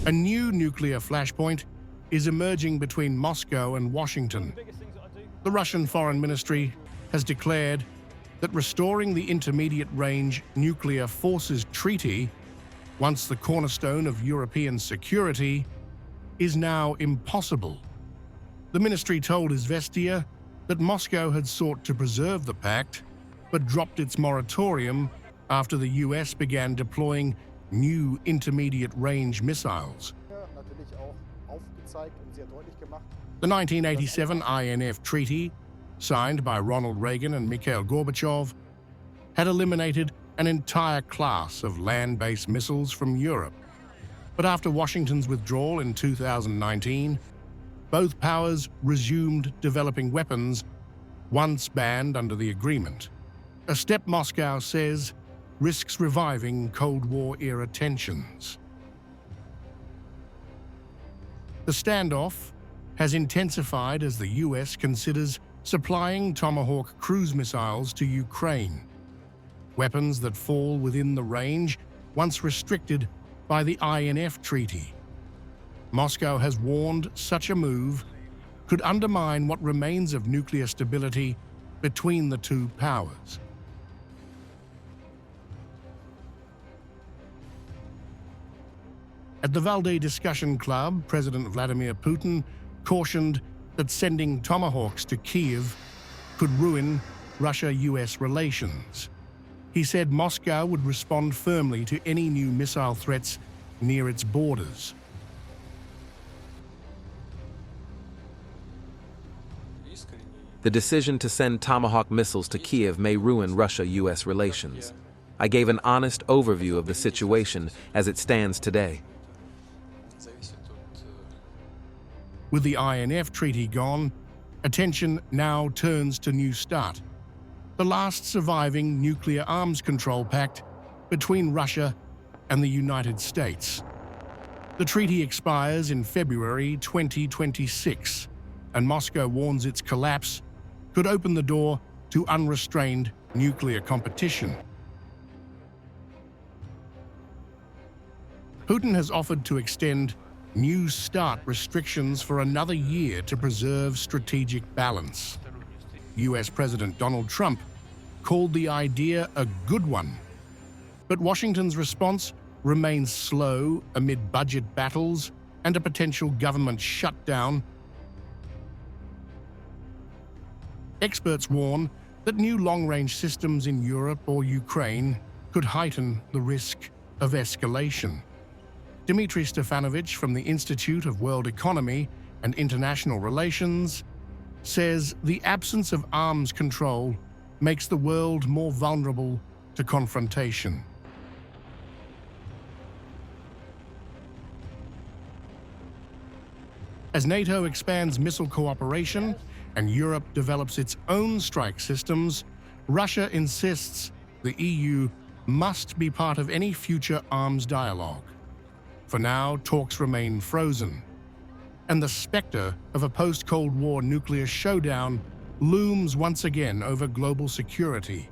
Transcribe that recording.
A new nuclear flashpoint is emerging between Moscow and Washington. The Russian Foreign Ministry has declared that restoring the Intermediate-Range Nuclear Forces Treaty, once the cornerstone of European security, is now impossible. The ministry told Izvestia that Moscow had sought to preserve the pact, but dropped its moratorium after the US began deploying new intermediate-range missiles. The 1987 INF Treaty, signed by Ronald Reagan and Mikhail Gorbachev, had eliminated an entire class of land-based missiles from Europe. But after Washington's withdrawal in 2019, both powers resumed developing weapons once banned under the agreement, a step Moscow says risks reviving Cold War-era tensions. The standoff has intensified as the US considers supplying Tomahawk cruise missiles to Ukraine, weapons that fall within the range once restricted by the INF Treaty. Moscow has warned such a move could undermine what remains of nuclear stability between the two powers. At the Valdai Discussion Club, President Vladimir Putin cautioned that sending Tomahawks to Kyiv could ruin Russia-US relations. He said Moscow would respond firmly to any new missile threats near its borders. The decision to send Tomahawk missiles to Kyiv may ruin Russia-US relations. I gave an honest overview of the situation as it stands today. With the INF Treaty gone, attention now turns to New START, the last surviving nuclear arms control pact between Russia and the United States. The treaty expires in February 2026, and Moscow warns its collapse could open the door to unrestrained nuclear competition. Putin has offered to extend New START restrictions for another year to preserve strategic balance. US President Donald Trump called the idea a good one, but Washington's response remains slow amid budget battles and a potential government shutdown. Experts warn that new long-range systems in Europe or Ukraine could heighten the risk of escalation. Dmitry Stefanovich from the Institute of World Economy and International Relations says the absence of arms control makes the world more vulnerable to confrontation. As NATO expands missile cooperation and Europe develops its own strike systems, Russia insists the EU must be part of any future arms dialogue. For now, talks remain frozen, and the specter of a post-Cold War nuclear showdown looms once again over global security.